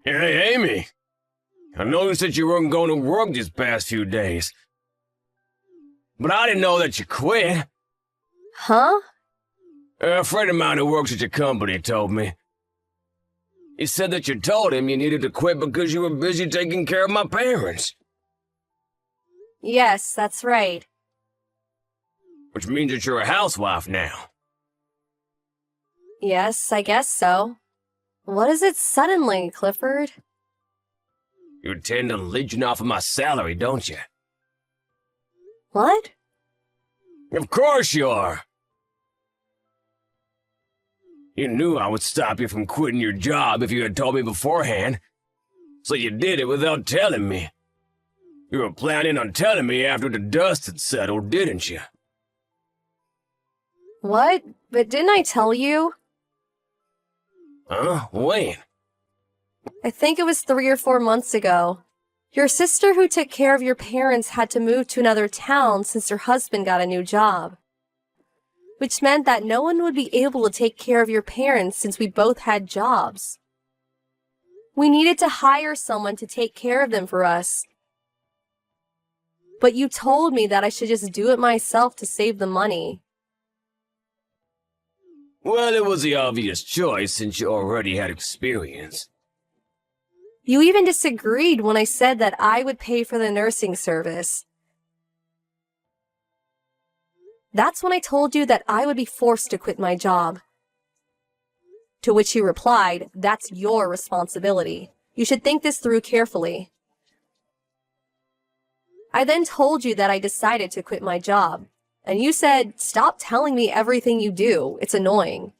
Hey, Amy. I noticed that you weren't going to work these past few days. But I didn't know that you quit. Huh? A friend of mine who works at your company told me. He said that you told him you needed to quit because you were busy taking care of my parents. Yes, that's right. Which means that you're a housewife now. Yes, I guess so. What is it suddenly, Clifford? You intend to leeching off of my salary, don't you? What? Of course you are. You knew I would stop you from quitting your job if you had told me beforehand. So you did it without telling me. You were planning on telling me after the dust had settled, didn't you? What? But didn't I tell you? Huh? When? I think it was 3 or 4 months ago. Your sister who took care of your parents had to move to another town since her husband got a new job. Which meant that no one would be able to take care of your parents since we both had jobs. We needed to hire someone to take care of them for us. But you told me that I should just do it myself to save the money. Well, it was the obvious choice since you already had experience. You even disagreed when I said that I would pay for the nursing service. That's when I told you that I would be forced to quit my job. To which you replied, "That's your responsibility. You should think this through carefully." I then told you that I decided to quit my job, and you said, "Stop telling me everything you do. It's annoying."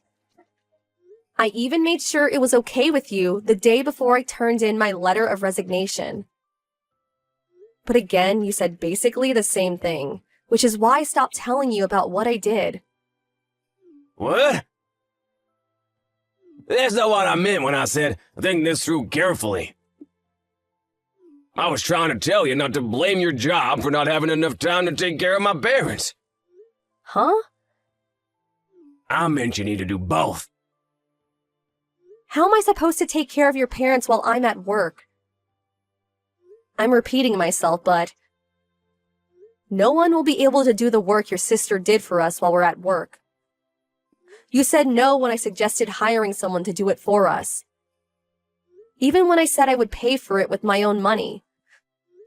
I even made sure it was okay with you the day before I turned in my letter of resignation. But again, you said basically the same thing, which is why I stopped telling you about what I did. What? That's not what I meant when I said, think this through carefully. I was trying to tell you not to blame your job for not having enough time to take care of my parents. Huh? I meant you need to do both. How am I supposed to take care of your parents while I'm at work? I'm repeating myself, but no one will be able to do the work your sister did for us while we're at work. You said no when I suggested hiring someone to do it for us. Even when I said I would pay for it with my own money.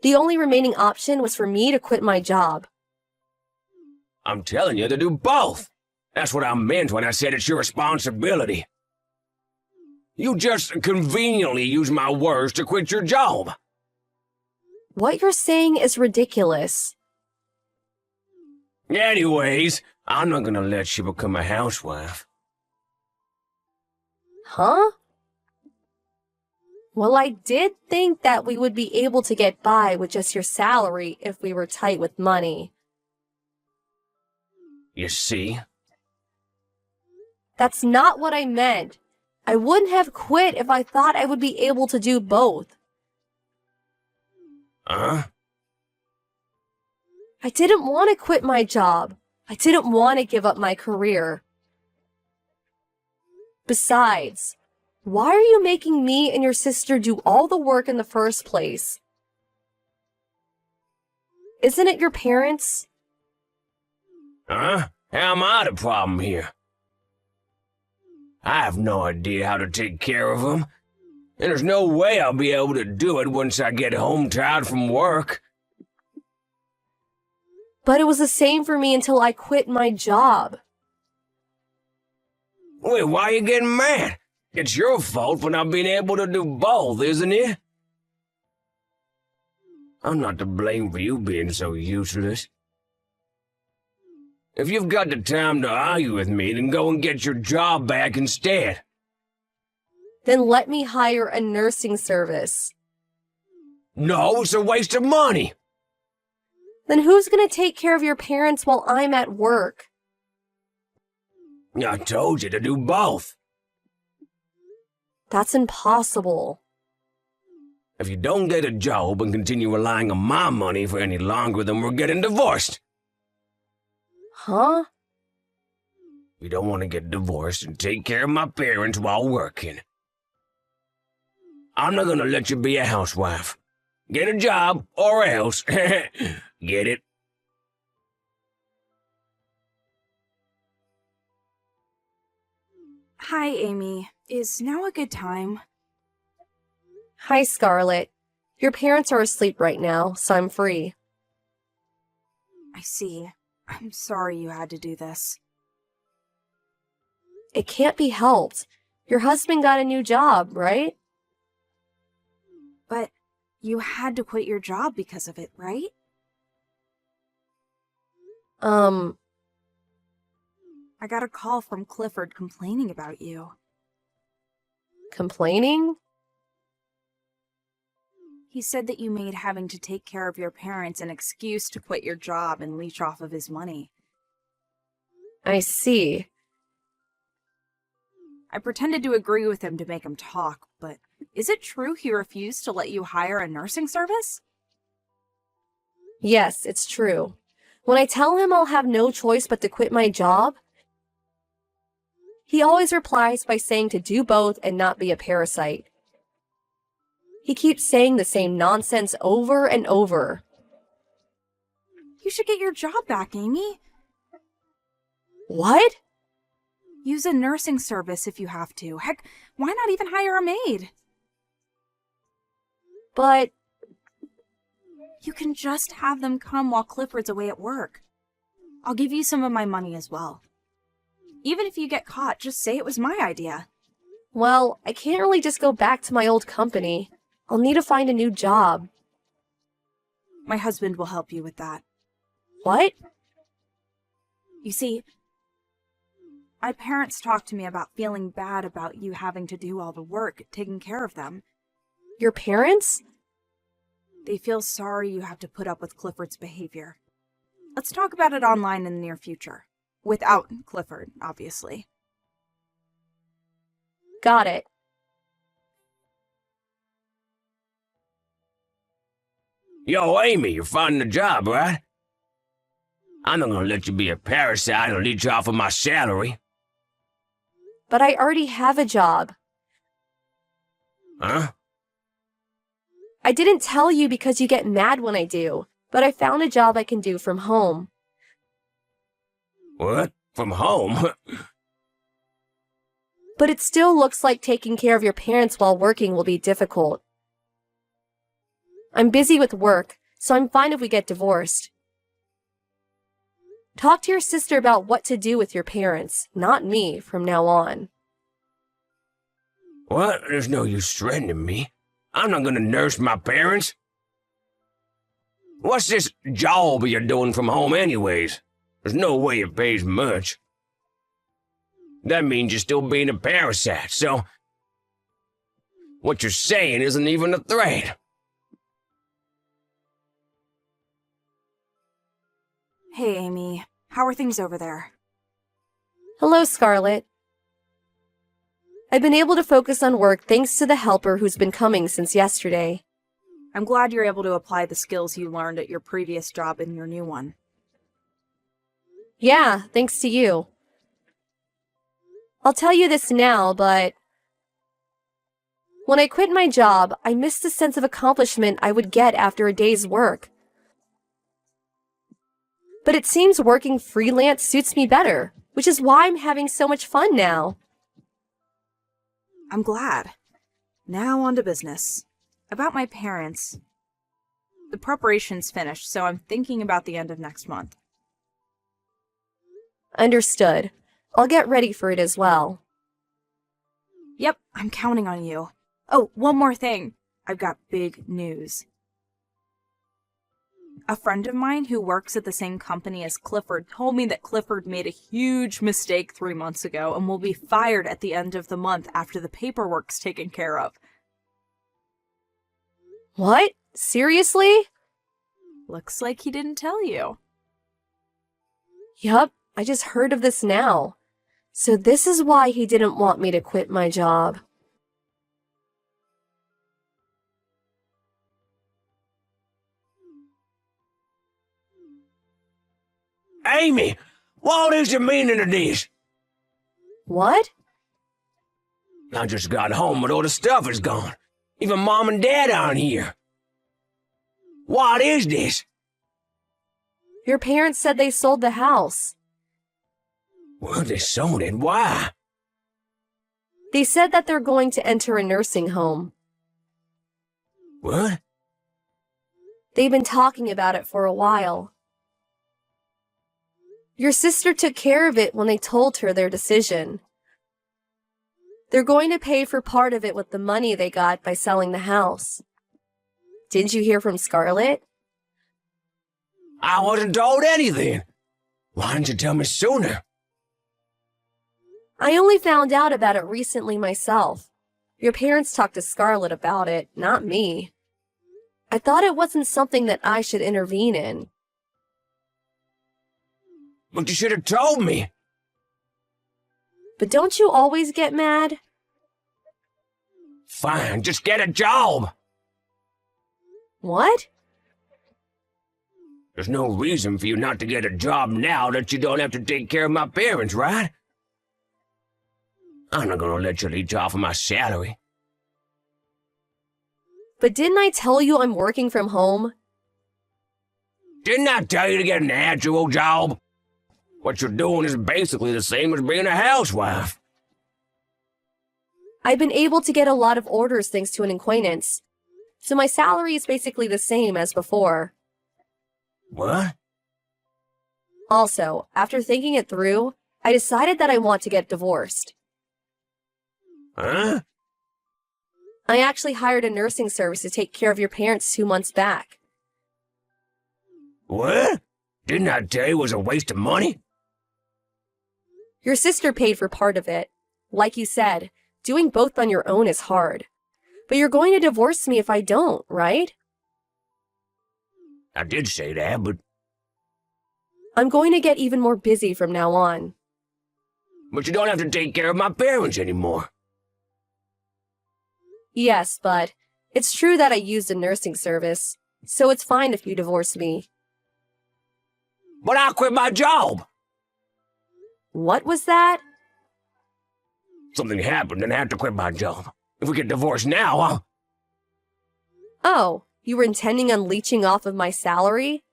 The only remaining option was for me to quit my job. I'm telling you to do both. That's what I meant when I said it's your responsibility. You just conveniently use my words to quit your job. What you're saying is ridiculous. Anyways, I'm not gonna let you become a housewife. Huh? Well, I did think that we would be able to get by with just your salary if we were tight with money. You see? That's not what I meant. I wouldn't have quit if I thought I would be able to do both. Huh? I didn't want to quit my job. I didn't want to give up my career. Besides, why are you making me and your sister do all the work in the first place? Isn't it your parents? Huh? How am I the problem here? I have no idea how to take care of them, and there's no way I'll be able to do it once I get home tired from work. But it was the same for me until I quit my job. Wait, why are you getting mad? It's your fault for not being able to do both, isn't it? I'm not to blame for you being so useless. If you've got the time to argue with me, then go and get your job back instead. Then let me hire a nursing service. No, it's a waste of money. Then who's going to take care of your parents while I'm at work? I told you to do both. That's impossible. If you don't get a job and continue relying on my money for any longer, then we're getting divorced. Huh? We don't want to get divorced and take care of my parents while working. I'm not gonna let you be a housewife. Get a job or else. Get it? Hi, Amy. Is now a good time? Hi, Scarlett. Your parents are asleep right now, so I'm free. I see. I'm sorry you had to do this. It can't be helped. Your husband got a new job, right? But you had to quit your job because of it, right? I got a call from Clifford complaining about you. Complaining? He said that you made having to take care of your parents an excuse to quit your job and leech off of his money. I see. I pretended to agree with him to make him talk, but is it true he refused to let you hire a nursing service? Yes, it's true. When I tell him I'll have no choice but to quit my job, he always replies by saying to do both and not be a parasite. He keeps saying the same nonsense over and over. You should get your job back, Amy. What? Use a nursing service if you have to. Heck, why not even hire a maid? But You can just have them come while Clifford's away at work. I'll give you some of my money as well. Even if you get caught, just say it was my idea. well, I can't really just go back to my old company. I'll need to find a new job. My husband will help you with that. What? You see, my parents talked to me about feeling bad about you having to do all the work, taking care of them. Your parents? They feel sorry you have to put up with Clifford's behavior. Let's talk about it online in the near future. Without Clifford, obviously. Got it. Yo, Amy, you're finding a job, right? I'm not gonna let you be a parasite and leech off of my salary. But I already have a job. Huh? I didn't tell you because you get mad when I do, but I found a job I can do from home. What? From home? But it still looks like taking care of your parents while working will be difficult. I'm busy with work, so I'm fine if we get divorced. Talk to your sister about what to do with your parents, not me, from now on. What? There's no use threatening me. I'm not gonna nurse my parents. What's this job you're doing from home anyways? There's no way it pays much. That means you're still being a parasite, so what you're saying isn't even a threat. Hey, Amy. How are things over there? Hello, Scarlett. I've been able to focus on work thanks to the helper who's been coming since yesterday. I'm glad you're able to apply the skills you learned at your previous job in your new one. Yeah, thanks to you. I'll tell you this now, but when I quit my job, I missed the sense of accomplishment I would get after a day's work. But it seems working freelance suits me better, which is why I'm having so much fun now. I'm glad. Now on to business. About my parents. The preparation's finished, so I'm thinking about the end of next month. Understood. I'll get ready for it as well. Yep, I'm counting on you. Oh, one more thing. I've got big news. A friend of mine who works at the same company as Clifford told me that Clifford made a huge mistake 3 months ago and will be fired at the end of the month after the paperwork's taken care of. What? Seriously? Looks like he didn't tell you. Yup, I just heard of this now. So this is why he didn't want me to quit my job. Amy, what is the meaning of this? What? I just got home, but all the stuff is gone. Even Mom and Dad aren't here. What is this? Your parents said they sold the house. Well, they sold it. Why? They said that they're going to enter a nursing home. What? They've been talking about it for a while. Your sister took care of it when they told her their decision. They're going to pay for part of it with the money they got by selling the house. Didn't you hear from Scarlett? I wasn't told anything. Why didn't you tell me sooner? I only found out about it recently myself. Your parents talked to Scarlett about it, not me. I thought it wasn't something that I should intervene in. But you should have told me. But don't you always get mad? Fine, just get a job. What? There's no reason for you not to get a job now that you don't have to take care of my parents, right? I'm not gonna let you leech off of my salary. But didn't I tell you I'm working from home? Didn't I tell you to get an actual job? What you're doing is basically the same as being a housewife. I've been able to get a lot of orders thanks to an acquaintance, so my salary is basically the same as before. What? Also, after thinking it through, I decided that I want to get divorced. Huh? I actually hired a nursing service to take care of your parents 2 months back. What? Didn't I tell you it was a waste of money? Your sister paid for part of it. Like you said, doing both on your own is hard. But you're going to divorce me if I don't, right? I did say that, but I'm going to get even more busy from now on. you don't have to take care of my parents anymore. Yes, but it's true that I used a nursing service, so it's fine if you divorce me. But I'll quit my job. What was that? Something happened and I had to quit my job. If we get divorced now, Oh, you were intending on leeching off of my salary?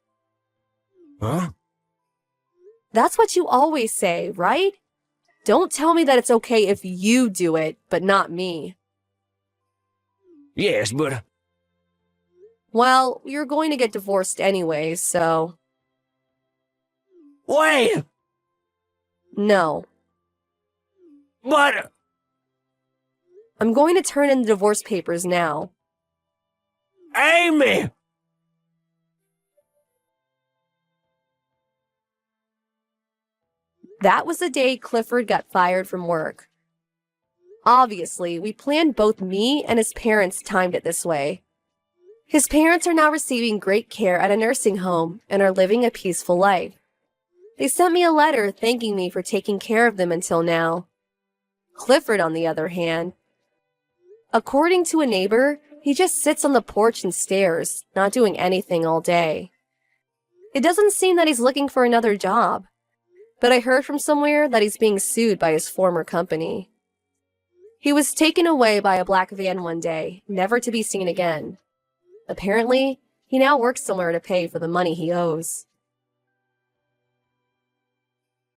Huh? That's what you always say, right? Don't tell me that it's okay if you do it, but not me. Yes, but Well, you're going to get divorced anyway, so... wait! No. But I'm going to turn in the divorce papers now. Amy! That was the day Clifford got fired from work. Obviously, we planned both me and his parents timed it this way. His parents are now receiving great care at a nursing home and are living a peaceful life. They sent me a letter thanking me for taking care of them until now. Clifford, on the other hand, according to a neighbor, he just sits on the porch and stares, not doing anything all day. It doesn't seem that he's looking for another job, but I heard from somewhere that he's being sued by his former company. He was taken away by a black van one day, never to be seen again. Apparently, he now works somewhere to pay for the money he owes.